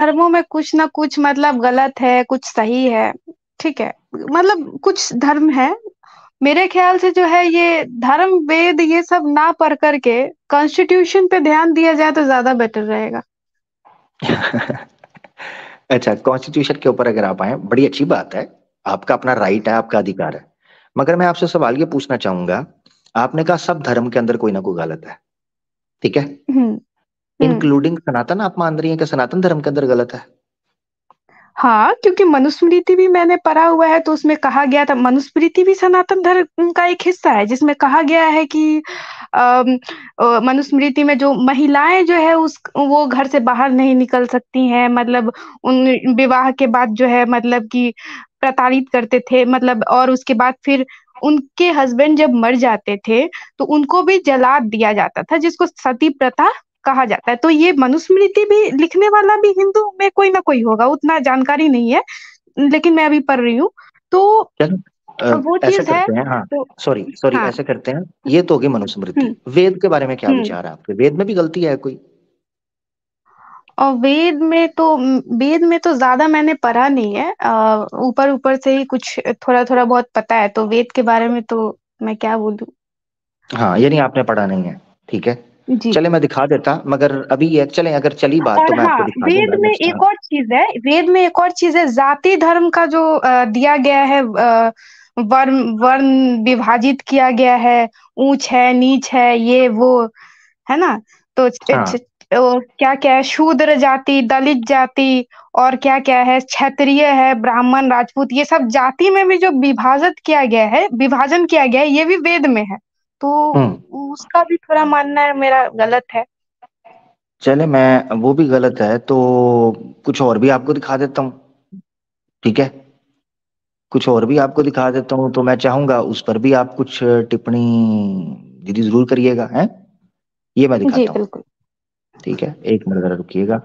धर्मों में कुछ ना कुछ मतलब गलत है, कुछ सही है, ठीक है? मतलब कुछ धर्म है, मेरे ख्याल से जो है ये धर्म, वेद ये सब ना पढ़ कर के कॉन्स्टिट्यूशन पे ध्यान दिया जाए तो ज़्यादा बेटर रहेगा। अच्छा, कॉन्स्टिट्यूशन के ऊपर अगर आप आए, बड़ी अच्छी बात है। आपका अपना राइट है, आपका अधिकार है। मगर मैं आपसे सवाल ये पूछना चाहूंगा, आपने कहा सब धर्म के अंदर कोई ना कोई गलत है, ठीक है? हुँ, हुँ। इंक्लूडिंग सनातन, आप मान रही हैं कि सनातन धर्म के अंदर गलत है? हाँ, क्योंकि मनुस्मृति भी मैंने पढ़ा हुआ है तो उसमें कहा गया था, मनुस्मृति भी सनातन धर्म का एक हिस्सा है जिसमें कहा गया है कि मनुस्मृति में जो महिलाएँ जो है उस वो घर से बाहर नहीं निकल सकती हैं, मतलब उन विवाह के बाद जो है मतलब कि प्रताड़ित करते थे, मतलब और उसके बाद फिर उनके हस्बैंड जब मर जाते थे, तो उनको भी जला दिया जाता था जिसको सती प्रथा कहा जाता है। तो ये मनुस्मृति भी लिखने वाला भी हिंदू में कोई ना कोई होगा, उतना जानकारी नहीं है, लेकिन मैं अभी पढ़ रही हूँ। तो चलो, वो ऐसे चीज़ है। करते हैं, हाँ। तो सॉरी सॉरी, हाँ, ऐसे करते हैं। ये तो होगी मनुस्मृति। हुँ, वेद के बारे में क्या हुँ। विचार है आपके? वेद में भी गलती है कोई? और वेद में तो ज़्यादा मैंने पढ़ा नहीं है, ऊपर-ऊपर से ही कुछ थोड़ा-थोड़ा बहुत पता है, तो वेद के बारे में तो मैं क्या बोलूँ? हाँ, यानी आपने पढ़ा नहीं है, ठीक है। जी। चले, मैं दिखा देता, मगर अभी ये चले, अगर चली बात तो और मैं आपको हाँ, दिखा दूंगा नेक्स्ट। हाँ। वेद में एक और चीज़ है, जाति धर्म का जो दिया गया है, वर्ण वर्ण विभाजित किया गया है, ऊँच है, नीच है, ये वो, है ना? तो छ छ हाँ। क्या-क्या है, शूद्र जाति, दलित जाति और क्या-क्या है, क्षत्रिय है, ब्राह्मण, राजपूत, ये सब जाति में भी जो विभाजन किया गया है, ये भी वेद में है। तो हम्म। उसका भी थोड़ा मानना है मेरा गलत है। चले, मैं वो भी गलत है तो कुछ और भी आपको दिखा देता हूँ, ठीक है? कुछ और भी आपको दिखा देता हूँ, तो मैं चाहूंगा उस पर भी आप कुछ टिप्पणी दीदी जरूर करिएगा, हैं? ये मैं जी, दिखाता हूँ, बिल्कुल। ठीक है? एक मिनट जरा रुकिएगा।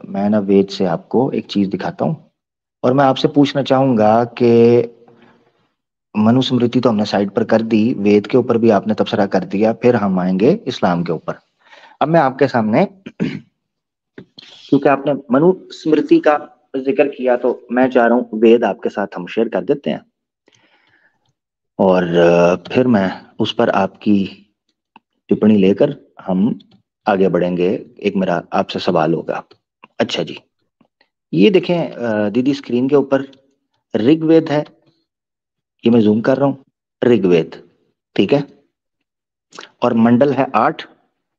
मैं ना वेद से आपको एक चीज दिखाता हूँ, और मैं आपसे पूछना चाहूंगा कि मनुस्मृति तो हमने साइड पर कर दी, वेद के ऊपर भी आपने तबसरा कर दिया, फिर हम आएंगे इस्लाम के ऊपर। अब मैं आपके सामने, क्योंकि आपने मनुस्मृति का जिक्र किया, तो मैं चाह रहा हूँ वेद आपके साथ हम शेयर कर देते हैं, और फिर मैं उस पर आपकी टिप्पणी लेकर हम आगे बढ़ेंगे। एक मेरा आपसे सवाल होगा। अच्छा जी, ये देखें दीदी, स्क्रीन के ऊपर ऋग्वेद है, ये मैं जूम कर रहा हूँ, ऋग्वेद, ठीक है? और मंडल है 8,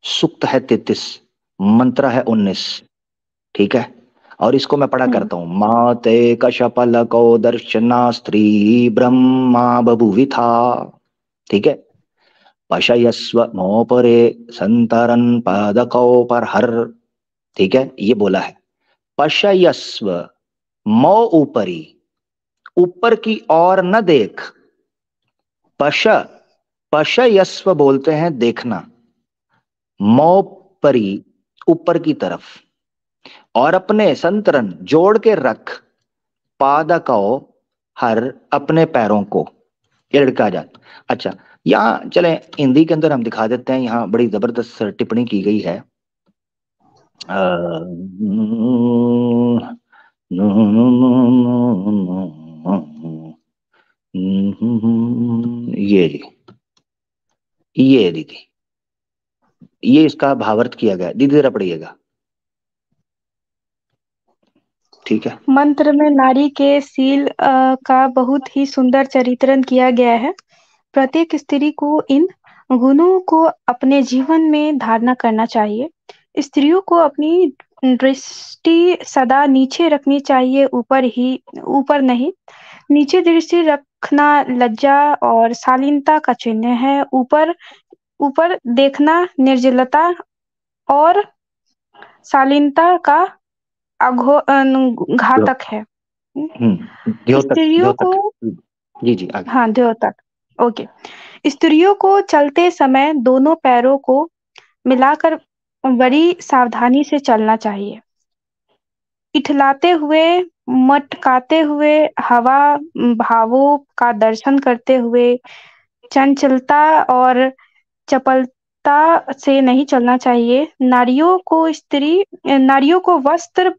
सूक्त है 33, मंत्र है 19, ठीक है? और इसको मैं पढ़ा हुँ। करता हूँ। माते कशपल को दर्शना स्त्री ब्रह्मा बभुवि था, ठीक है? पशयस्व मोपरे संतरन पादको पर हर, ठीक है? ये बोला है, पशयस्व, मो ऊपरी, ऊपर की ओर न देख। पश, पशयस्व बोलते हैं देखना, मोपरी ऊपर की तरफ, और अपने संतरन जोड़ के रख, पादको हर, अपने पैरों को, ये लड़का जात। अच्छा, यहाँ चले हिंदी के अंदर हम दिखा देते हैं, यहाँ बड़ी जबरदस्त टिप्पणी की गई है। ये जी, ये दीदी, ये इसका भावार्थ किया गया है। दीदी जरा पढ़िएगा, ठीक है? मंत्र में नारी के शील का बहुत ही सुंदर चरित्रण किया गया है। प्रत्येक स्त्री को इन गुणों को अपने जीवन में धारणा करना चाहिए। स्त्रियों को अपनी दृष्टि सदा नीचे रखनी चाहिए, ऊपर नहीं। नीचे दृष्टि रखना लज्जा और शालीनता का चिन्ह है। ऊपर ऊपर देखना निर्जलता और शालीनता का घातक है। द्योतक, स्त्रियों को द्योतक। जी जी, आगे। हाँ, द्योतक। ओके। स्त्रियों को चलते समय दोनों पैरों को मिलाकर बड़ी सावधानी से चलना चाहिए। इठलाते हुए, मटकाते हुए, हवा भावों का दर्शन करते हुए, चंचलता और चपल से नहीं चलना चाहिए। नारियों को वस्त्र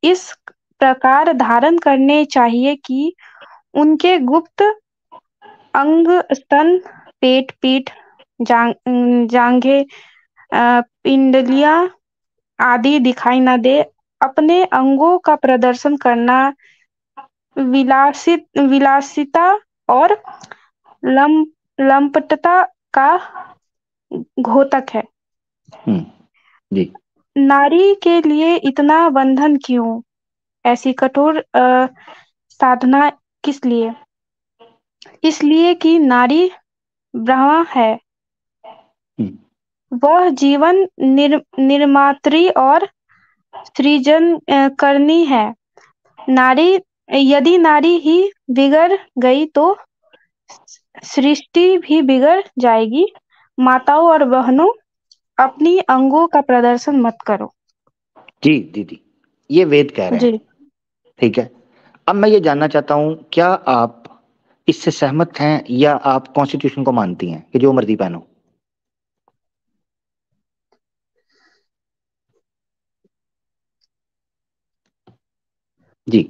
इस प्रकार धारण करने चाहिए कि उनके गुप्त अंग, स्तन, पेट, पीठ, जांघें, पिंडलियां आदि दिखाई न दे। अपने अंगों का प्रदर्शन करना विलासिता और लम लंपटता का घोतक है। जी। नारी के लिए इतना बंधन क्यों? ऐसी कठोर साधना किस लिए? इसलिए कि नारी ब्रह्मा है। वह जीवन निर्मात्री और सृजन करनी है। यदि नारी ही बिगड़ गई तो सृष्टि भी बिगड़ जाएगी। माताओं और बहनों, अपनी अंगों का प्रदर्शन मत करो। जी दीदी, ये वेद कह रहे हैं, जी। ठीक है। अब मैं ये जानना चाहता हूं, क्या आप इससे सहमत हैं या आप कॉन्स्टिट्यूशन को मानती हैं कि जो मर्जी पहनो? जी,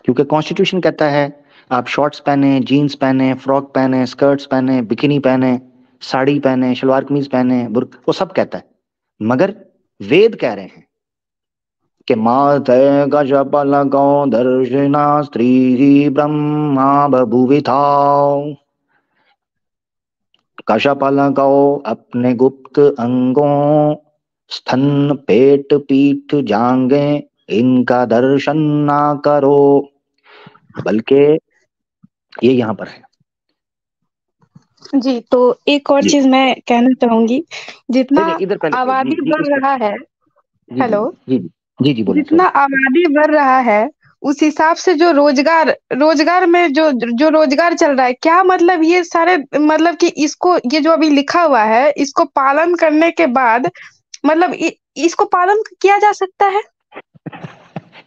क्योंकि कॉन्स्टिट्यूशन कहता है आप शॉर्ट्स पहने, जीन्स पहने, फ्रॉक पहने, स्कर्ट्स पहने, बिकिनी पहने, साड़ी पहने, शलवार कमीज पहने, वो सब कहता है। मगर वेद कह रहे हैं कि माते गजपलको दर्शिना स्त्री ब्रह्मा बभुविथा। कशपलको अपने गुप्त अंगों, स्तन, पेट, पीठ, जांघें, इनका दर्शन ना करो। बल्कि ये यहाँ पर है। जी, तो एक और जी चीज मैं कहना चाहूंगी। जितना नहीं नहीं, इधर पहले जी आबादी जी बढ़ इस पर। रहा है, जी जी हेलो, जी जी जी जी बोलें, जितना सॉरी। आबादी बढ़ रहा है उस हिसाब से जो रोजगार में जो रोजगार चल रहा है, क्या मतलब ये सारे, मतलब कि इसको, ये जो अभी लिखा हुआ है, इसको पालन करने के बाद, मतलब इसको पालन किया जा सकता है,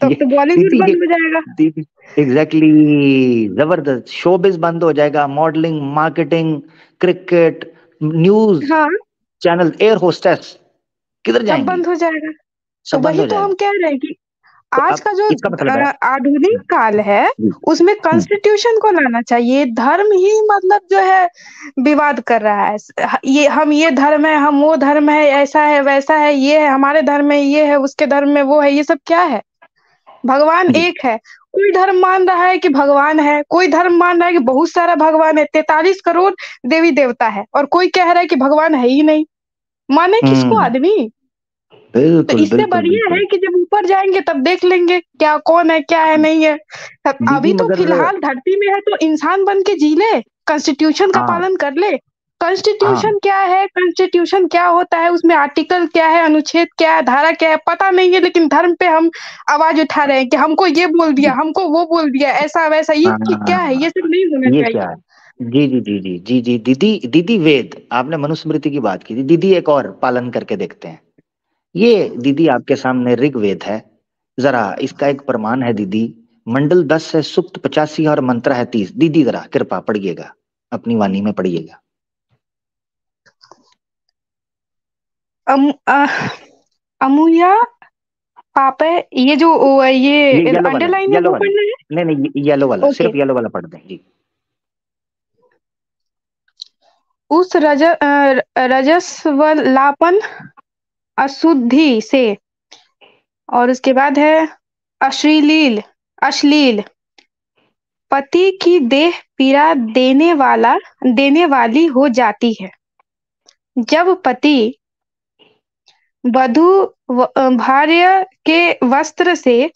तब ये तो बॉलीवुड दीदी, ये बंद हो जाएगा। दीदी एग्जैक्टली, जबरदस्त शोबिज बंद हो जाएगा, मॉडलिंग, मार्केटिंग, क्रिकेट, न्यूज हाँ, चैनल, एयर होस्टेस किधर सब जाएंगी? बंद हो जाएगा। तो सब बंद वही हो तो हम जाएगा। कह रहे हैं कि तो आज अब का जो इसका मतलब है। आधुनिक काल है, जी। उसमें कॉन्स्टिट्यूशन को लाना चाहिए। धर्म ही मतलब जो है विवाद कर रहा है। ये हम, ये धर्म है, हम वो धर्म है, ऐसा है वैसा है, ये है हमारे धर्म में, ये है उसके धर्म में वो है, ये सब क्या है? भगवान जी एक है। कोई धर्म मान रहा है कि भगवान है, कोई धर्म मान रहा है कि बहुत सारा भगवान है, 43 करोड़ देवी देवता है, और कोई कह रहा है कि भगवान है ही नहीं। माने किसको हम्म, आदमी? तो बिल्कुल इससे बिल्कुल बढ़िया बिल्कुल। है कि जब ऊपर जाएंगे तब देख लेंगे क्या, कौन है, क्या है, नहीं है। दीदी अभी तो मगर, फिलहाल धरती में है तो इंसान बन के जी ले, कॉन्स्टिट्यूशन का हाँ पालन कर ले। हाँ, कॉन्स्टिट्यूशन क्या है, कॉन्स्टिट्यूशन क्या होता है, उसमें आर्टिकल क्या है, अनुच्छेद क्या है, धारा क्या है, पता नहीं है, लेकिन धर्म पे हम आवाज उठा रहे हैं कि हमको ये बोल दिया, हमको वो बोल दिया, ऐसा वैसा। ये क्या है? हाँ, ये सब नहीं होना ये क्या चाहिए। है? जी जी जी जी जी जी दीदी, दीदी वेद, आपने मनुस्मृति की बात की थी दीदी, एक और पालन करके देखते हैं। ये दीदी आपके सामने ऋग्वेद है, जरा इसका एक प्रमाण है दीदी। मंडल 10 है, सुक्त 85 और मंत्र है 30। दीदी जरा कृपा पढ़िएगा, अपनी वाणी में पढ़िएगा। अम, अमुया पापे, ये जो ये ये येलो वाला, अंडरलाइन है येलो वो वाला, पढ़ना है। नहीं नहीं, ये येलो वाला, ओके। सिर्फ येलो वाला पढ़ दें जी। उस रजस्वलापन, अशुद्धि से, और उसके बाद है अश्लील अश्लील पति की देह पीड़ा देने वाली हो जाती है। जब पति वधू भार्य के वस्त्र से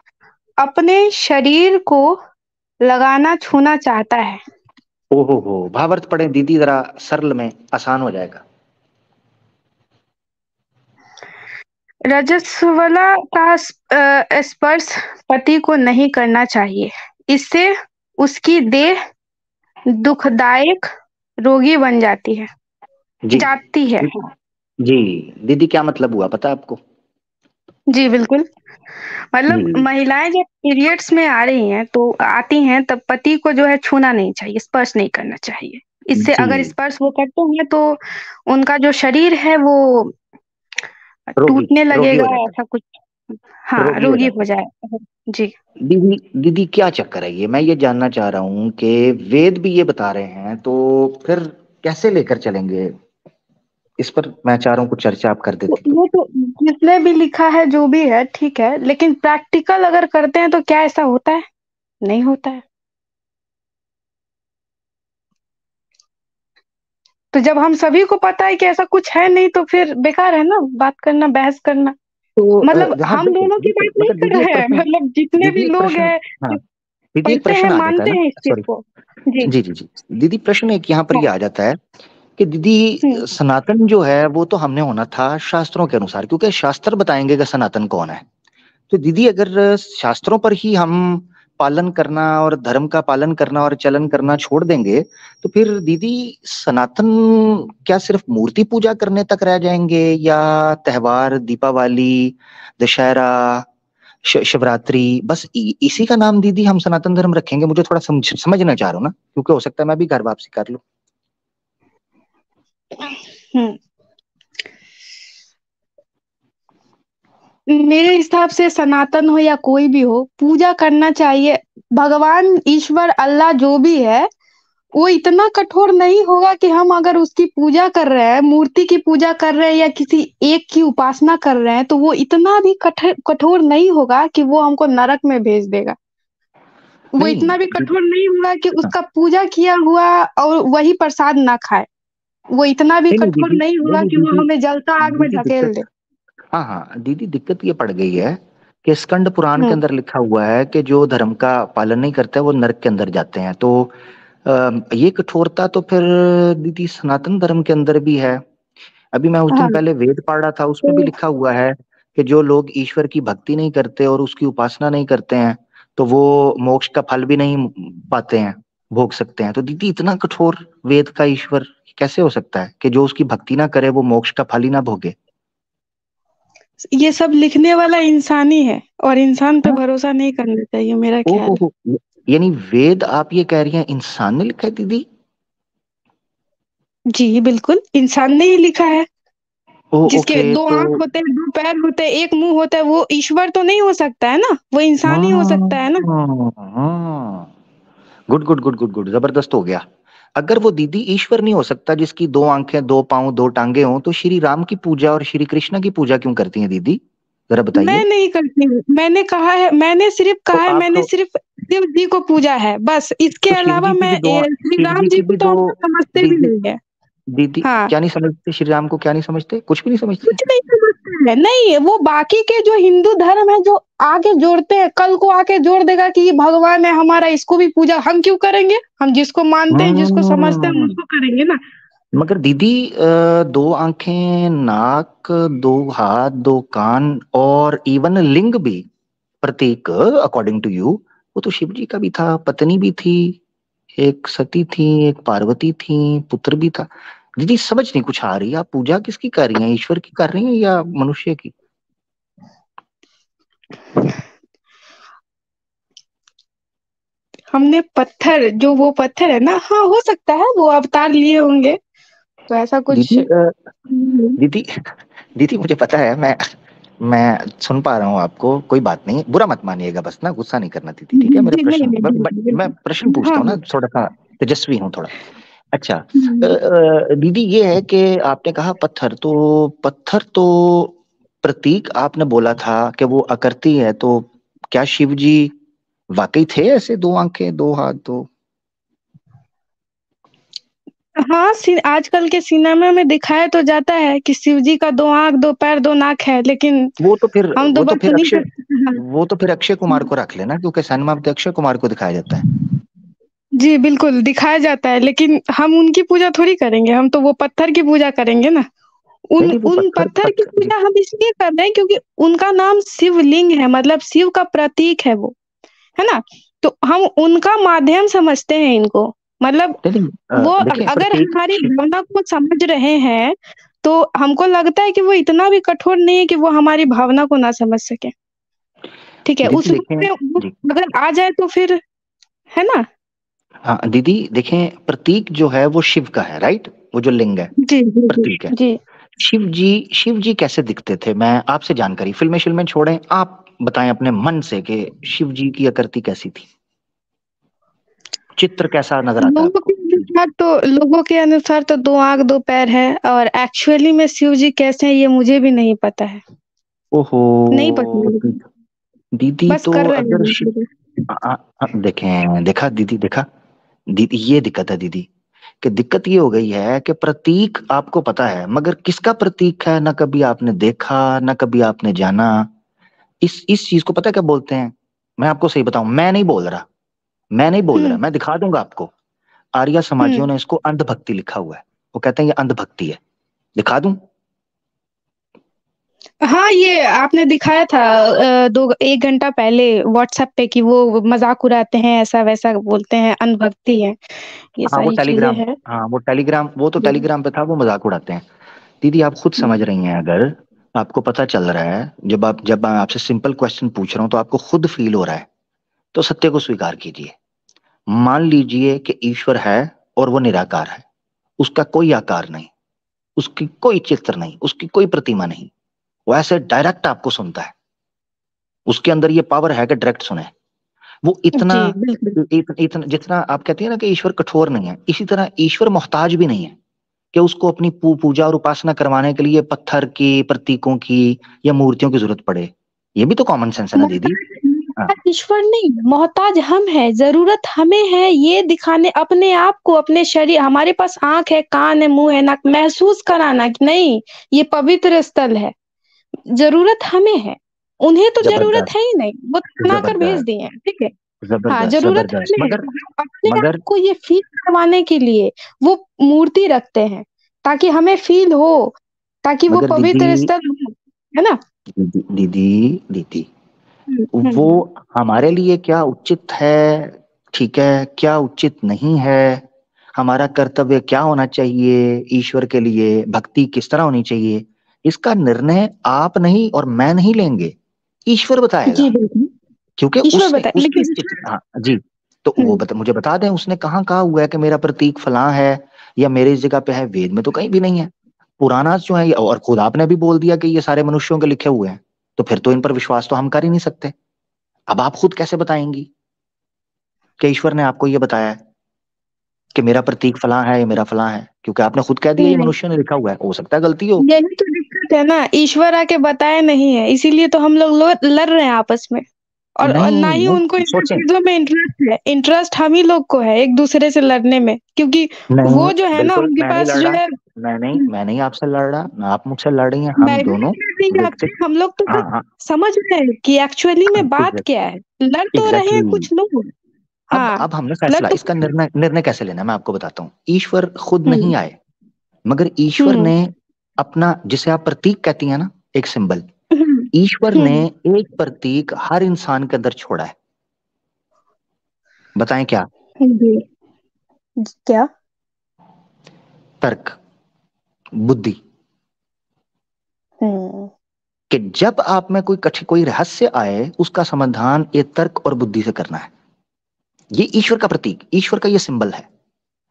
अपने शरीर को लगाना छूना चाहता है। ओहो हो, भावार्थ पढ़े दीदी जरा, सरल में आसान हो जाएगा। रजस्वला का स्पर्श पति को नहीं करना चाहिए। इससे उसकी देह दुखदायक रोगी बन जी जाती है। जी दीदी, क्या मतलब हुआ पता है आपको? जी बिल्कुल। मतलब जी महिलाएं जब पीरियड्स में आ रही हैं तो आती हैं, तब पति को जो है छूना नहीं चाहिए, स्पर्श नहीं करना चाहिए। इससे अगर जी। स्पर्श वो करते हैं तो उनका जो शरीर है वो रोगी, टूटने रोगी लगेगा, हो जाता ऐसा कुछ। है, हाँ, रोगी हो रोगी जाता हो है। जाए। जी। दीदी, दीदी क्या चक्कर है ये, मैं ये जानना चाह रहा हूँ कि वेद भी ये बता रहे हैं तो फिर कैसे लेकर चलेंगे? इस पर मैं चाह रहा हूँ कुछ चर्चा आप कर तो देती तो। ये तो जिसने भी लिखा है जो भी है ठीक है, लेकिन प्रैक्टिकल अगर करते हैं तो क्या ऐसा होता है? नहीं होता है। तो जब हम सभी को पता है कि ऐसा कुछ है नहीं, तो फिर बेकार है ना बात करना, बहस करना। मतलब हाँ हम बिल्कुल दोनों की बिल्कुल, बात नहीं मगर कर दीदी एक रहे हैं, प्रश्न, मतलब जितने भी दीदी एक लोग प्रश्न, हैं हाँ जो दीदी एक पढ़ते प्रश्न हैं आ जाता है मानते ना, हैं इस चीज सॉरी। को। जी। जी जी जी। दीदी प्रश्न एक यहाँ पर हाँ। ये आ जाता है कि दीदी, हम्म। सनातन जो है वो तो हमने होना था शास्त्रों के अनुसार, क्योंकि शास्त्र बताएंगे कि सनातन कौन है। तो दीदी अगर शास्त्रों पर ही हम पालन करना और धर्म का पालन करना और चलन करना छोड़ देंगे, तो फिर दीदी सनातन क्या सिर्फ मूर्ति पूजा करने तक रह जाएंगे, या त्योहार दीपावली, दशहरा, शिवरात्रि, बस इसी का नाम दीदी हम सनातन धर्म रखेंगे? मुझे थोड़ा समझना चाह रहा हूँ ना, क्योंकि हो सकता है मैं भी घर वापसी कर लूँ। हम्म। मेरे हिसाब से सनातन हो या कोई भी हो, पूजा करना चाहिए। भगवान, ईश्वर, अल्लाह जो भी है, वो इतना कठोर नहीं होगा कि हम अगर उसकी पूजा कर रहे हैं, मूर्ति की पूजा कर रहे हैं या किसी एक की उपासना कर रहे हैं, तो वो इतना भी कठोर कठोर नहीं होगा कि वो हमको नरक में भेज देगा। वो नहीं इतना भी दीदी, कठोर नहीं होगा कि हाँ, उसका पूजा किया हुआ और वही प्रसाद ना खाए। वो इतना भी नहीं नहीं कठोर दीदी, नहीं नहीं होगा नहीं कि वो दीदी, हमें जलता आग में दीदी ढकेल दिक्कत, दे। हाँ हाँ दीदी दिक्कत ये पड़ गई है कि स्कंद पुराण के हम्म। अंदर लिखा हुआ है कि जो धर्म का पालन नहीं करते वो नरक के अंदर जाते हैं। तो ये कठोरता तो फिर दीदी सनातन धर्म के अंदर भी है। अभी मैं उस दिन हाँ। पहले वेद पढ़ रहा था, उसमें भी तो लिखा हुआ है कि जो लोग ईश्वर की भक्ति नहीं करते और उसकी उपासना नहीं करते हैं, तो वो मोक्ष का फल भी नहीं पाते हैं, भोग सकते हैं। तो दीदी इतना कठोर वेद का ईश्वर कैसे हो सकता है कि जो उसकी भक्ति ना करे वो मोक्ष का फल ही ना भोगे? ये सब लिखने वाला इंसान ही है, और इंसान पे हाँ? भरोसा नहीं करना चाहिए, मेरा ओ ख्याल है। हो, यानी वेद आप ये कह रही हैं इंसान ने लिखा है दीदी? जी बिल्कुल, इंसान ने ही लिखा है। ओ जिसके ओके, दो तो आंख होते हैं, दो पैर होते हैं, एक मुंह होता है, वो ईश्वर तो नहीं हो सकता है ना, वो इंसान ही हो सकता है ना। हाँ, good good good good good, जबरदस्त हो गया। अगर वो दीदी ईश्वर नहीं हो सकता जिसकी दो आंखें, दो पांव, दो टांगे हों, तो श्री राम की पूजा और श्री कृष्ण की पूजा क्यों करती हैं दीदी? जरा मैं बताइए। नहीं करती हूँ, मैंने कहा है, मैंने सिर्फ तो कहा है, आप मैंने तो सिर्फ शिव जी को पूजा है बस, इसके तो शिव अलावा जी की मैं भी दो, श्री शिव राम जी जी की को भी तो दो, हम तो समझते भी दीदी, नहीं है। दीदी हाँ। क्या नहीं समझते? श्री राम को क्या नहीं समझते? कुछ भी नहीं समझते? कुछ नहीं समझते हैं, नहीं, वो बाकी के जो हिंदू धर्म है जो आगे जोड़ते हैं, कल को आके जोड़ देगा कि ये भगवान है हमारा, इसको भी पूजा हम क्यों करेंगे? हम जिसको मानते हैं, जिसको समझते हैं, हम हम्म। उसको करेंगे ना। मगर दीदी, दो आंखें, नाक, दो हाथ, दो कान और इवन लिंग भी प्रतीक, अकॉर्डिंग टू यू, वो तो शिव जी का भी था, पत्नी भी थी, एक सती थी, एक पार्वती थी, पुत्र भी था। दीदी समझ नहीं कुछ आ रही, आप पूजा किसकी कर रही हैं, ईश्वर की कर रही हैं या मनुष्य की? हमने पत्थर, जो वो पत्थर है ना, हाँ हो सकता है वो अवतार लिए होंगे, तो ऐसा कुछ। दीदी, दीदी, दीदी मुझे पता है, मैं सुन पा रहा हूँ आपको, कोई बात नहीं, बुरा मत मानिएगा, बस ना गुस्सा नहीं करना दीदी, ठीक है? मेरा जी नहीं प्रश्न, नहीं, बिल्कुल मैं प्रश्न बिल्कुल, पूछता हाँ हूँ ना, हाँ। थोड़ा सा तेजस्वी हूँ थोड़ा। अच्छा, हम्म। दीदी ये है कि आपने कहा पत्थर, तो पत्थर तो प्रतीक आपने बोला था कि वो आकृति है, तो क्या शिव जी वाकई थे ऐसे, दो आंखें, दो हाथ, दो? हाँ, आजकल के सिनेमा में दिखाया तो जाता है कि शिव जी का दो आंख, दो पैर, दो नाक है, लेकिन वो तो फिर हम तो वो तो बस फिर उन्हीं अक्षय, का। हाँ। वो तो फिर अक्षय कुमार को रख लेना, क्योंकि सिनेमा में तो अक्षय कुमार को दिखाया जाता है। जी बिल्कुल दिखाया जाता है, लेकिन हम उनकी पूजा थोड़ी करेंगे, हम तो वो पत्थर की पूजा करेंगे ना। नहीं उन नहीं, वो उन पत्थर पत्थर की पत्थर जी। पूजा हम इसलिए कर रहे हैं क्योंकि उनका नाम शिवलिंग है, मतलब शिव का प्रतीक है वो, है ना। तो हम उनका माध्यम समझते हैं इनको, मतलब नहीं नहीं, वो देखिए अगर प्रतीक हमारी भावना को समझ रहे हैं, तो हमको लगता है कि वो इतना भी कठोर नहीं है कि वो हमारी भावना को ना समझ सके। ठीक है, दीदी उस रूप देखें में वो जी, अगर आ जाए तो फिर, है ना। हाँ दीदी देखें, प्रतीक जो है वो शिव का है, राइट? वो जो लिंग है जी जी जी प्रतीक है। जी। शिव जी कैसे दिखते थे? मैं आपसे जानकारी, फिल्में फिल्में छोड़ें, आप बताएं अपने मन से कि शिव जी की आकृति कैसी थी, चित्र कैसा नजर आता है लोगों के आपको शिव जी? अनुसार तो लोगों के अनुसार तो 2 आँख 2 पैर है, और एक्चुअली में शिव जी कैसे हैं ये मुझे भी नहीं पता है। ओहो। नहीं पता मुझे, दीदी बस तो कर रहे हैं अगर शिव, धीरे-धीरे। देखें, देखा दीदी, देखा दीदी, ये दिक्कत है दीदी, कि दिक्कत ये हो गई है कि प्रतीक आपको पता है मगर किसका प्रतीक है ना कभी आपने देखा ना कभी आपने जाना। इस चीज को पता है क्या बोलते हैं? मैं आपको सही बताऊं, मैं नहीं बोल रहा, हुँ, मैं दिखा दूंगा आपको। आर्य हुँ। समाजियों ने इसको अंधभक्ति लिखा हुआ है, वो कहते हैं ये अंधभक्ति है। दिखा दूं? हाँ, ये आपने दिखाया था 2 1 घंटा पहले व्हाट्सएप पे कि वो मज़ाक उड़ाते हैं, ऐसा-वैसा बोलते हैं, अनभक्ति है, ये हाँ वो सारी चीज़ें टेलीग्राम, हैं। हाँ वो टेलीग्राम, वो तो जी। टेलीग्राम पे था, वो मजाक उड़ाते हैं। दीदी आप खुद हुँ, समझ रही हैं, अगर आपको पता चल रहा है, जब मैं आपसे सिंपल क्वेश्चन पूछ रहा हूं तो आपको खुद फील हो रहा है, तो सत्य को स्वीकार कीजिए। मान लीजिए कि ईश्वर है और वो निराकार है, उसका कोई आकार नहीं, उसकी कोई चित्र नहीं, उसकी कोई प्रतिमा नहीं, वो ऐसे डायरेक्ट आपको सुनता है, उसके अंदर ये पावर है कि डायरेक्ट सुने। वो इतना, जी, बिल्कुल। इतना जितना आप कहती है ना कि ईश्वर कठोर नहीं है, इसी तरह ईश्वर मोहताज भी नहीं है कि उसको अपनी पूजा और उपासना करवाने के लिए पत्थर की, प्रतीकों की या मूर्तियों की जरूरत पड़े। ये भी तो कॉमन सेंस है ना दीदी। मोहताज हाँ। मोहताज ईश्वर नहीं, मोहताज हम हैं, ज़रूरत हमें है ये दिखाने अपने आप को, अपने शरीर, हमारे पास आँख है, कान है, मुँह है, नाक, महसूस कराना कि नहीं, ये पवित्र स्थल है। ज़रूरत हमें है, उन्हें तो ज़रूरत जबरदस्त, है ही नहीं, वो तो बना कर भेज जबरदस्त, दिए हैं, ठीक है? हाँ, जबरदस्त, ज़रूरत जबरदस्त, हमें है, मगर तो हम अपने आप मगर को ये फ़ील करवाने के लिए वो मूर्ति रखते हैं, ताकि हमें फ़ील हो, ताकि वो मगर दीदी, पवित्र स्थल हो, है ना? दीदी, दीदी, हुँ, वो हुँ। हमारे लिए क्या उचित है, ठीक है, क्या उचित नहीं है, हमारा कर्तव्य क्या होना चाहिए, ईश्वर के लिए भक्ति किस तरह होनी चाहिए, इसका निर्णय आप नहीं और मैं नहीं लेंगे, ईश्वर जी, बताएगा। बिल्कुल। क्योंकि ईश्वर उसने बताए उसकी लेकिन स्थिति, हाँ जी, तो वो हुँ, मुझे बता दें, उसने कहाँ कहा हुआ है कि मेरा प्रतीक फलां है या मेरे इस जगह पे है? वेद में तो कहीं भी नहीं है। पुराना जो है, और खुद आपने भी बोल दिया कि ये सारे मनुष्यों के लिखे हुए हैं, तो फिर तो इन पर विश्वास तो हम कर ही नहीं सकते। अब आप खुद कैसे बताएंगी कि ईश्वर ने आपको ये बताया है कि मेरा प्रतीक फलां है या मेरा फलां है? क्योंकि आपने खुद कह दिया ये नहीं, मनुष्य ने लिखा हुआ है, हो सकता है गलती हो। यही तो दिक्कत है ना, ईश्वर आके बताया नहीं है, इसीलिए तो हम लोग लड़ रहे हैं आपस में। और ना नहीं ही उनको नहीं इन सब सोचें, चीज़ों में इंटरेस्ट है, इंटरेस्ट हम ही लोग को है एक-दूसरे से लड़ने में, क्योंकि नहीं, वो जो है ना बिल्कुल उनके मैं नहीं पास लड़ जो रहा, है मैं नहीं आपसे लड़ रहा, ना आप मुझसे लड़ रही हैं, मैं हम भी दोनों नहीं लड़ रही आपसे, व्यक्ति। हम लोग तो हाँ बस हाँ, समझ रहे हैं कि एक्चुअली में बात क्या है। लड़ तो रहे हैं एग्जैक्टली। कुछ लोग। हाँ, अब हमने लड़ फैसला, तो इसका निर्णय निर्णय कैसे लेना है मैं आपको बताता हूँ। ईश्वर खुद हुँ, नहीं आए, मगर ईश्वर हुँ, ने अपना, जिसे आप प्रतीक कहती हैं ना, एक सिंबल, हुँ, ईश्वर ने हुँ, एक प्रतीक हर इंसान के अंदर छोड़ा है। बताएं क्या? जी, क्या? तर्क, बुद्धि। हुँ, कि जब आप में कोई रहस्य आए, उसका समाधान ये तर्क और बुद्धि से करना है। ये ईश्वर का प्रतीक, ईश्वर का ये सिंबल है,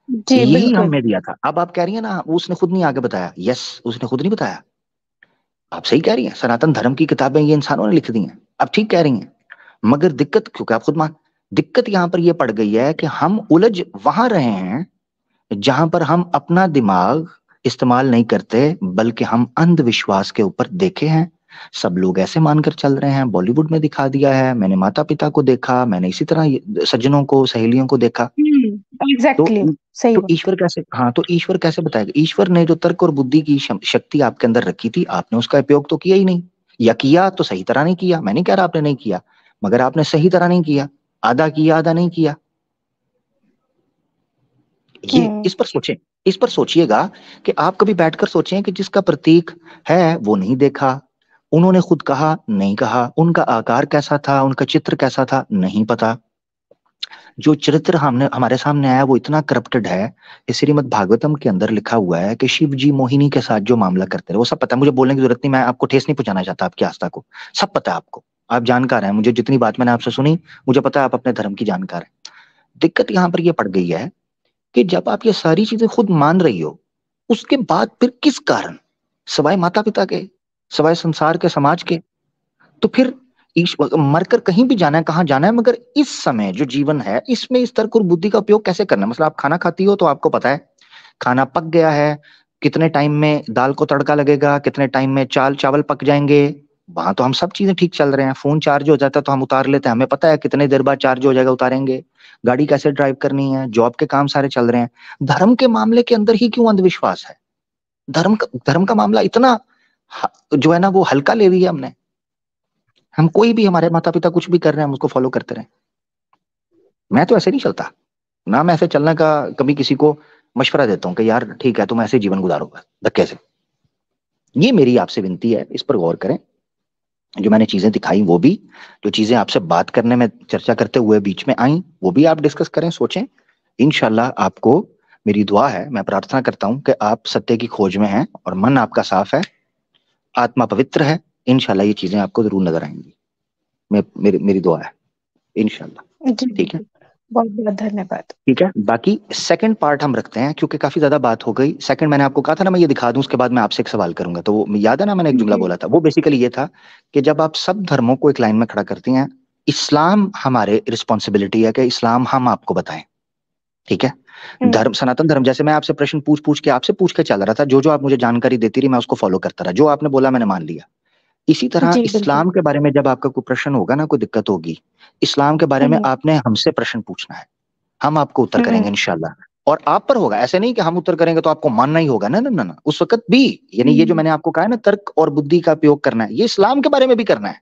जी, यही बिल्कुल। हमने दिया था। अब आप कह रही है ना वो उसने खुद नहीं आगे बताया, यस, उसने खुद नहीं बताया। आप सही कह रही हैं, सनातन धर्म की किताबें ये इंसानों ने लिख दी हैं, आप ठीक कह रही हैं। मगर दिक्कत, क्योंकि आप खुद मान, दिक्कत यहां पर ये पड़ गई है कि हम उलझ वहां रहे हैं जहां पर हम अपना दिमाग इस्तेमाल नहीं करते, बल्कि हम अंधविश्वास के ऊपर देखे हैं। सब लोग ऐसे मानकर चल रहे हैं, बॉलीवुड में दिखा दिया है, मैंने माता पिता को देखा, मैंने इसी तरह सज्जनों को, सहेलियों को देखा। हुँ, तो एग्ज़ैक्टली, सही तो बात। ईश्वर कैसे, हाँ तो ईश्वर कैसे बताएगा? ईश्वर ने जो तर्क और बुद्धि की शक्ति आपके अंदर रखी थी, आपने उसका उपयोग तो किया ही नहीं, या किया तो सही तरह नहीं किया। मैं नहीं कह रहा आपने नहीं किया, मगर आपने सही तरह नहीं किया, आधा किया आधा नहीं किया। ये हुँ, इस पर सोचें, इस पर सोचिएगा कि आप कभी बैठकर सोचें कि जिसका प्रतीक है वो नहीं देखा, उन्होंने खुद कहा नहीं कहा, उनका आकार कैसा था, उनका चित्र कैसा था नहीं पता, जो चरित्र हमने हमारे सामने आया वो इतना करप्टेड है। इस श्रीमद् भागवतम के अंदर लिखा हुआ है कि शिव जी मोहिनी के साथ जो मामला करते रहे, वो सब पता है, मुझे बोलने की जरूरत नहीं, मैं आपको ठेस नहीं पहुंचाना चाहता आपकी आस्था को, सब पता है आपको, आप जानकार हैं, मुझे जितनी बात मैंने आपसे सुनी, मुझे पता है आप अपने धर्म की जानकार हैं। दिक्कत यहाँ पर ये पड़ गई है कि जब आप ये सारी चीजें खुद मान रही हो, उसके बाद फिर किस कारण, सवाए माता पिता के, सवाए संसार के, समाज के, तो फिर मरकर कहीं भी जाना है, कहाँ जाना है, मगर इस समय जो जीवन है इसमें इस तर्क और बुद्धि का उपयोग कैसे करना है? मतलब आप खाना खाती हो तो आपको पता है खाना पक गया है, कितने टाइम में दाल को तड़का लगेगा, कितने टाइम में चावल पक जाएंगे। वहां तो हम सब चीजें ठीक चल रहे हैं, फोन चार्ज हो जाता है तो हम उतार लेते हैं, हमें पता है कितने देर बाद चार्ज हो जाएगा, उतारेंगे। गाड़ी कैसे ड्राइव करनी है, जॉब के काम सारे चल रहे हैं। धर्म के मामले के अंदर ही क्यों अंधविश्वास है? धर्म का मामला इतना जो है ना वो हल्का ले लिया हमने। हम कोई भी, हमारे माता पिता कुछ भी कर रहे हैं हम उसको फॉलो करते रहे। मैं तो ऐसे नहीं चलता ना, मैं ऐसे चलने का कभी किसी को मशवरा देता हूँ कि यार ठीक है तुम ऐसे जीवन गुजारोगे धक्के से। ये मेरी आपसे विनती है, इस पर गौर करें। जो मैंने चीजें दिखाई वो भी, जो चीजें आपसे बात करने में, चर्चा करते हुए बीच में आई, वो भी आप डिस्कस करें, सोचें। इंशाल्लाह आपको, मेरी दुआ है, मैं प्रार्थना करता हूं कि आप सत्य की खोज में हैं और मन आपका साफ है, आत्मा पवित्र है। इंशाल्लाह ये चीजें आपको जरूर नजर आएंगी। मेरी दुआ है, इंशाल्लाह। जी ठीक है। बिल्कुल। बहुत बहुत धन्यवाद। ठीक है, बाकी सेकंड पार्ट हम रखते हैं क्योंकि काफी ज्यादा बात हो गई। सेकंड मैंने आपको कहा था ना मैं ये दिखा दूं, उसके बाद मैं आपसे एक सवाल करूंगा, तो वो याद है ना मैंने एक जुमला जी बोला था, वो बेसिकली ये था कि जब आप सब धर्मों को एक लाइन में खड़ा करती हैं, इस्लाम हमारे रिस्पॉन्सिबिलिटी है कि इस्लाम हम आपको बताएं। ठीक है। हम्म, धर्म, सनातन धर्म, जैसे मैं आपसे प्रश्न पूछ पूछ के आपसे पूछ के चल रहा था, जो जो आप मुझे जानकारी देती रही मैं उसको फॉलो करता रहा, जो आपने बोला मैंने मान लिया। इसी तरह जी बिल्कुल। इस्लाम के बारे में जब आपका कोई प्रश्न होगा ना, कोई दिक्कत होगी, इस्लाम के बारे में हम्म आपने हमसे प्रश्न पूछना है, हम आपको उत्तर हम्म करेंगे इंशाल्लाह। और आप पर होगा, ऐसे नहीं कि हम उत्तर करेंगे तो आपको मानना ही होगा, ना ना ना ना, उस वक्त भी। यानी ये जो हम्म, मैंने आपको कहा है ना, तर्क और बुद्धि का उपयोग करना है, ये इस्लाम के बारे में भी करना है।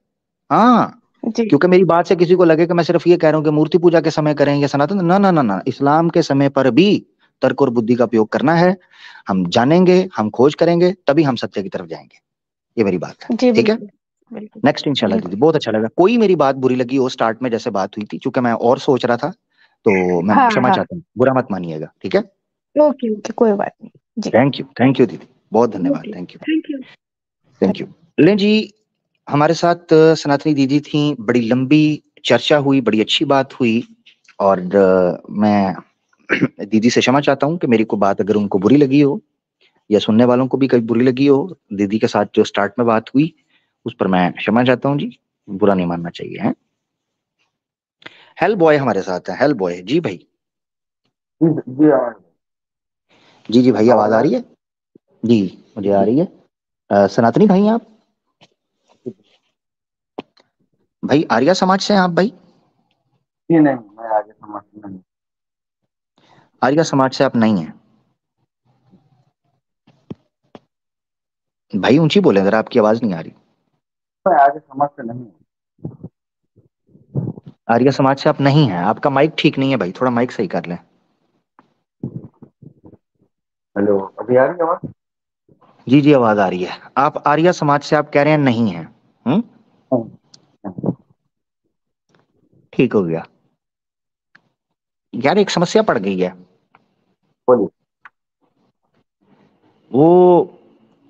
हाँ। जी क्योंकि मेरी बात से किसी को लगे कि मैं सिर्फ ये कह रहा हूँ कि मूर्ति पूजा के समय करें या सनातन, ना ना ना ना, इस्लाम के समय पर भी तर्क और बुद्धि का उपयोग करना है। हम जानेंगे, हम खोज करेंगे, तभी हम सत्य की तरफ जाएंगे। ये मेरी बात है। जी ठीक है। बिल्कुल। बिल्कुल नेक्स्ट इंशाल्लाह दीदी, बिल्कुल। बहुत अच्छा लगा। कोई मेरी बात बुरी लगी हो स्टार्ट में जैसे बात हुई थी, क्योंकि मैं और सोच रहा था, तो मैं हाँ क्षमा हाँ। चाहता हूँ, बुरा मत मानिएगा। ठीक है। ओके ओके, कोई बात नहीं। जी। थैंक यू दीदी, बहुत धन्यवाद, okay, thank you. Thank you. Thank you. ले जी, हमारे साथ सनातनी दीदी थी, बड़ी लंबी चर्चा हुई, बड़ी अच्छी बात हुई। और मैं दीदी से क्षमा चाहता हूँ कि मेरी को बात अगर उनको बुरी लगी हो या सुनने वालों को भी कभी बुरी लगी हो, दीदी के साथ जो स्टार्ट में बात हुई उस पर मैं क्षमा चाहता हूँ जी। बुरा नहीं मानना चाहिए है। हेल बॉय हमारे साथ है, हेल बॉय जी भाई। जी जी जी जी भाई, आवाज आवाज आ आ रही रही है? जी, मुझे आ जी रही है। सनातनी भाई हैं आप? भाई आर्या समाज से हैं आप भाई? जी नहीं, मैं आगे समझ नहीं। आर्या समाज से आप नहीं हैं? भाई ऊंची बोले जरा, आपकी आवाज नहीं आ रही। मैं आगे समझ से नहीं हूँ। आर्य समाज से आप नहीं हैं, आपका माइक ठीक नहीं है भाई, थोड़ा माइक सही कर लें। हेलो, अभी आ रही है आवाज? जी जी, आवाज आ रही है। आप आर्य समाज से आप कह रहे हैं नहीं हैं? हम्म। नहीं, नहीं, ठीक हो गया। यार एक समस्या पड़ गई है। बोलिए। वो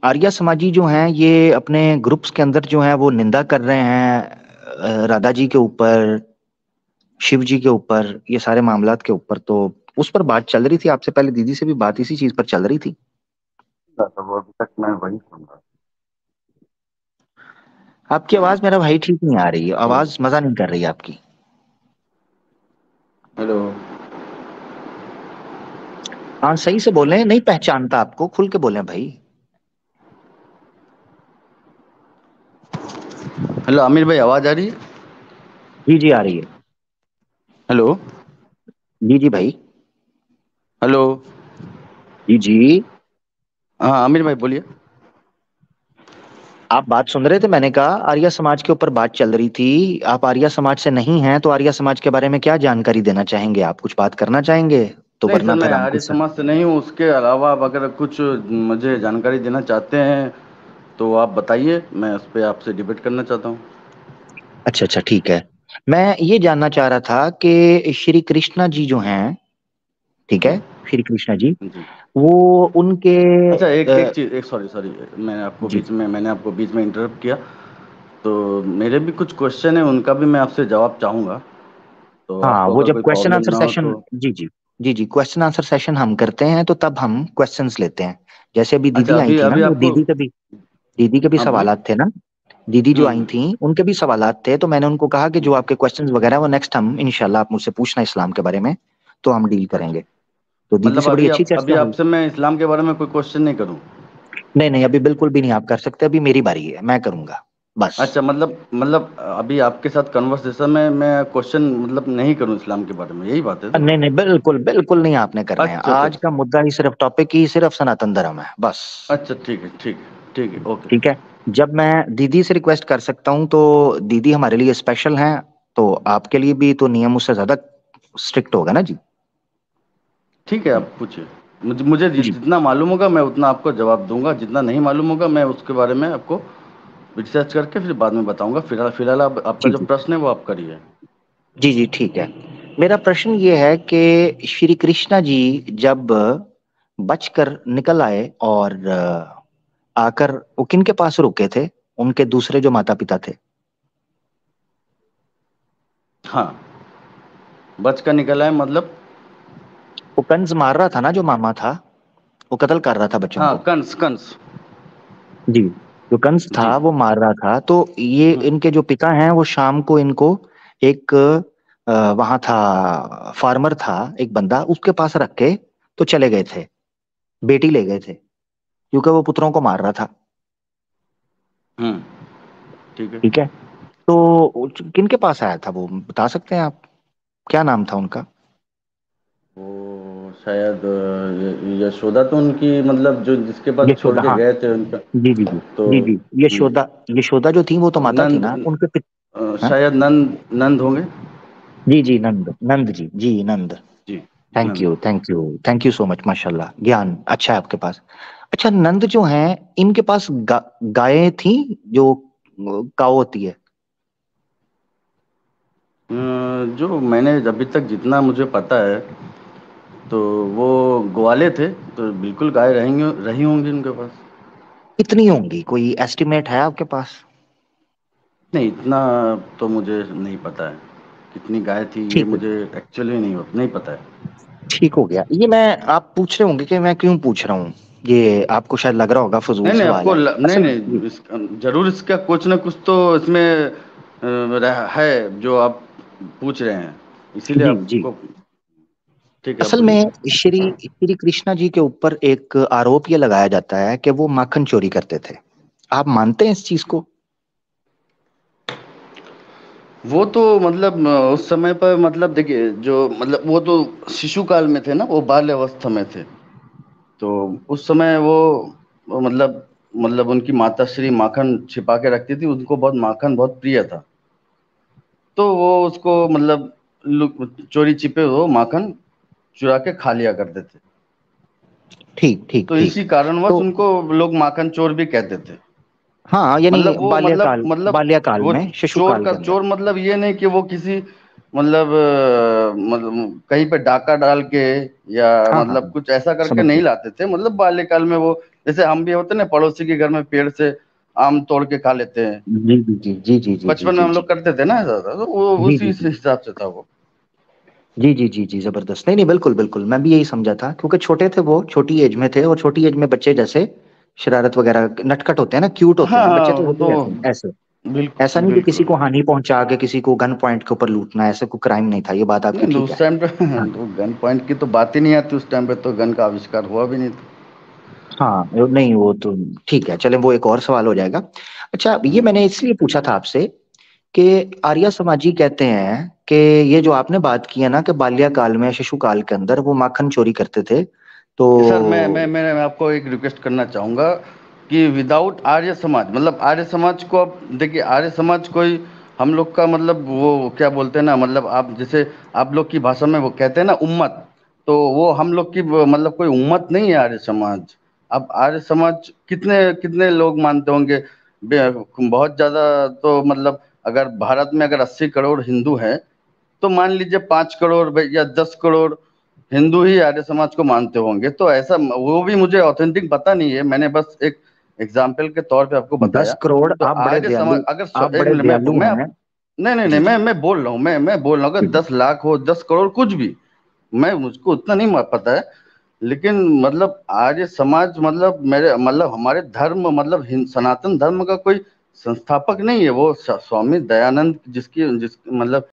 आर्य समाजी जो हैं ये अपने ग्रुप्स के अंदर जो हैं वो निंदा कर रहे हैं राधा जी के ऊपर, शिव जी के ऊपर, ये सारे मामलात के ऊपर। तो उस पर बात चल रही थी, आपसे पहले दीदी से भी बात इसी चीज पर चल रही थी। तो वो अभी तक मैं वही सुन रहा आपकी आवाज मेरा भाई ठीक नहीं आ रही है, था। आवाज मजा नहीं कर रही है आपकी। हेलो। हाँ सही से बोलें, नहीं पहचानता आपको, खुल के बोलें भाई। हेलो आमिर भाई, आवाज आ रही है? जी जी आ रही है। हेलो। जी जी भाई। हेलो। जी जी। हाँ आमिर भाई बोलिए। आप बात सुन रहे थे? मैंने कहा आर्य समाज के ऊपर बात चल रही थी, आप आर्य समाज से नहीं हैं, तो आर्य समाज के बारे में क्या जानकारी देना चाहेंगे? आप कुछ बात करना चाहेंगे? तो नहीं सर, वरना मैं फिर हम आर्य कुछ। समाज से नहीं हूँ। उसके अलावा आप अगर कुछ मुझे जानकारी देना चाहते हैं तो आप बताइए, मैं उस पर आपसे डिबेट करना चाहता हूँ। अच्छा अच्छा ठीक है। मैं ये जानना चाह रहा था कि श्री कृष्णा जी जो हैं, ठीक है, श्री कृष्णा जी, जी। वो उनके अच्छा, एक एक अ, चीज़, एक सॉरी सॉरी, जी मैंने आपको बीच में इंटरप्ट किया। तो मेरे भी कुछ क्वेश्चन है, उनका भी मैं आपसे जवाब चाहूँगा। तो हाँ, आपको वो अगर जब कोई क्वेश्चन प्रॉब्लम आंसर ना हो सेशन, तो। जी जी, जी जी, क्वेश्चन आंसर सेशन हम करते हैं तो तब हम क्वेश्चंस लेते हैं। जैसे अभी अच्छा, दीदी आई अभी थी ना, अभी तो आपको। दीदी के भी हाँ, बोलिए। सवालात थे ना। दीदी जो आई हम्म। थी उनके भी सवालात थे, तो मैंने उनको कहा कि जो हम्म। आपके क्वेश्चंस वगैरह हैं, वो नेक्स्ट हम इंशाल्लाह आप मुझसे पूछना इस्लाम के बारे में, तो हम डील अच्छा, करेंगे। तो दीदी मतलब से बड़ी अच्छी अभी चर्चा हुई। आपसे मैं इस्लाम के बारे में कोई क्वेश्चन नहीं करूं? नहीं नहीं, अभी बिल्कुल भी नहीं आप कर सकते, अभी मेरी बारी है, मैं करूंगा बस। अच्छा, मतलब अभी आपके साथ कन्वर्सेशन में मैं क्वेश्चन मतलब नहीं करूं इस्लाम के बारे में, यही बात है तो। नहीं नहीं, बिल्कुल बिल्कुल नहीं आपने करने हैं। अच्छा, अच्छा, आज का मुद्दा ही सिर्फ टॉपिक ही सिर्फ सनातन धर्म है बस। अच्छा, ठीक है, ठीक है, ठीक है, ओके। ठीक है। जब मैं दीदी से रिक्वेस्ट कर सकता हूं तो दीदी हमारे लिए स्पेशल हैं, तो आपके लिए भी तो नियम उससे ज्यादा स्ट्रिक्ट होगा ना जी। ठीक है, आप पूछिए। मुझे जी जितना मालूम होगा मैं उतना आपको जवाब दूंगा, जितना नहीं मालूम होगा मैं उसके बारे में आपको रिसर्च करके फिर बाद में बताऊंगा। फिलहाल फिलहाल आप, आपका जी जो जी, प्रश्न है वो आप करिए। जी जी, ठीक है। मेरा प्रश्न ये है कि श्री कृष्णा जी जब बचकर निकल आए और आकर वो किनके पास रुके थे, उनके दूसरे जो माता पिता थे। हाँ, बच कर निकला है मतलब। वो कंस मार रहा था ना, जो मामा था, वो कत्ल कर रहा था बच्चों हाँ, को। कंस, कंस। जी। जो कंस था जी। वो मार रहा था, तो ये हम्म। इनके जो पिता हैं वो शाम को इनको एक वहां था, फार्मर था एक बंदा, उसके पास रख के तो चले गए थे, बेटी ले गए थे, क्योंकि वो पुत्रों को मार रहा था। हम्म। ठीक है। ठीक है। तो किनके पास आया था वो बता सकते हैं आप, क्या नाम था उनका। वो शायद यशोदा तो उनकी, मतलब जो जिसके पास छोड़ यशोदा, के हाँ। गए थे उनका। जी जी जी, तो जी जी, यशोदा। यशोदा जो थी वो तो माता थी नंद, ना उनके हाँ? शायद नंद, नंद होंगे। जी जी, नंद, नंद जी, जी नंद। जी, thank Nand. You, thank you, thank you so much, माशाल्लाह, ज्ञान अच्छा है आपके पास। अच्छा, नंद जो हैं इनके पास गायें थी, जो काऊ होती है। जो मैंने अभी तक जितना मुझे पता है, तो वो ग्वाले थे, तो बिल्कुल गाय रहेंगे, रही होंगी उनके पास। कितनी होंगी, कोई एस्टिमेट है आपके पास। नहीं, इतना तो मुझे नहीं पता है कितनी गाय थी, ये ठीक है, मुझे एक्चुअली नहीं पता है। ठीक हो गया। ये मैं, आप पूछ रहे होंगे कि मैं क्यों पूछ रहा हूँ, ये आपको शायद लग रहा होगा फजूल नहीं नहीं, सवाल आपको है। नहीं असल में जी नहीं, जरूर इसका कुछ ना कुछ तो इसमें है जो आप पूछ रहे हैं, इसीलिए जी जी, आपको। ठीक है, आप असल बोलिए। में श्री श्री कृष्णा जी के ऊपर एक आरोप ये लगाया जाता है कि वो माखन चोरी करते थे। आप मानते हैं इस चीज को। वो तो मतलब उस समय पर, मतलब देखिए, जो मतलब वो तो शिशु काल में थे ना, वो बाल्य अवस्था में थे। तो उस समय वो मतलब उनकी माता श्री माखन छिपा के रखती थी, उनको बहुत माखन बहुत प्रिय था। तो वो उसको मतलब चोरी छिपे वो माखन चुरा के खा लिया करते थे। ठीक ठीक तो ठीक। इसी कारणवश तो उनको लोग माखन चोर भी कहते थे। हाँ, यानी मतलब वो बाल्यकाल, बाल्यकाल वो में, चोर शिशुकाल का के अंदर। चोर मतलब ये नहीं कि वो किसी मतलब कहीं पे डाका डाल के या हाँ हाँ मतलब हाँ, कुछ ऐसा करके समझ नहीं गया। लाते थे। मतलब बाल्यकाल में वो, जैसे हम भी होते ना, पड़ोसी के घर में पेड़ से आम तोड़ के खा लेते हैं, जी जी जी जी जी जी जी बचपन में जी हम जी लोग करते थे ना ऐसा। तो वो जी उसी जी जी हिसाब से था वो। जी जी जी जी, जबरदस्त। नहीं नहीं, बिल्कुल बिल्कुल, मैं भी यही समझा था, क्योंकि छोटे थे वो, छोटी एज में थे, और छोटी एज में बच्चे जैसे शरारत वगैरह, नटखट होते हैं ना, क्यूट होते हाँ हैं बच्चे, हाँ, तो वो होते तो ही ऐसे ऐसे। ऐसा बिल्कुल नहीं कि किसी बिल्कुल। को हानि पहुंचा के किसी को गन पॉइंट के ऊपर लूटना, ऐसे कोई क्राइम नहीं था, ये बात आपकी नहीं तो ठीक उस है। टाइम पे हाँ तो गन पॉइंट की तो बात ही नहीं आती, उस टाइम पे तो गन का आविष्कार हुआ भी नहीं था। हाँ, नहीं वो तो ठीक है, चले वो एक और सवाल हो जाएगा। अच्छा, ये हम्म। मैंने इसलिए पूछा था आपसे कि आर्य समाजी कहते हैं कि ये जो आपने बात की है ना, कि बाल्यकाल में, शिशु काल के अंदर वो माखन चोरी करते थे, सर, मैं तो आपको एक रिक्वेस्ट करना चाहूँगा कि विदाउट आर्य समाज, मतलब आर्य समाज को आप देखिए, आर्य समाज कोई हम लोग का मतलब वो क्या बोलते हैं ना, मतलब आप जैसे आप लोग की भाषा में वो कहते हैं ना उम्मत, तो वो हम लोग की मतलब कोई उम्मत नहीं है आर्य समाज। अब आर्य समाज कितने कितने लोग मानते होंगे? बहुत ज़्यादा तो मतलब अगर भारत में अगर 80 करोड़ हिंदू हैं, तो मान लीजिए 5 करोड़ या 10 करोड़ हिंदू ही आर्य समाज को मानते होंगे। तो ऐसा वो भी मुझे ऑथेंटिक पता नहीं है, मैंने बस एक एग्जाम्पल के तौर पे आपको बताया। 10 करोड़, तो आप बड़े आर्य समाज दयालु, अगर आप एक बड़े मिनट दयालु मैं हैं। नहीं नहीं जी नहीं, जी। मैं बोल रहा हूँ, मैं बोल रहा हूँ, अगर हम्म, 10 लाख हो, 10 करोड़, कुछ भी, मैं मुझको उतना नहीं पता है, लेकिन मतलब आर्य समाज मतलब मेरे मतलब हमारे धर्म मतलब सनातन धर्म का कोई संस्थापक नहीं है वो, स्वामी दयानंद जिसकी जिस मतलब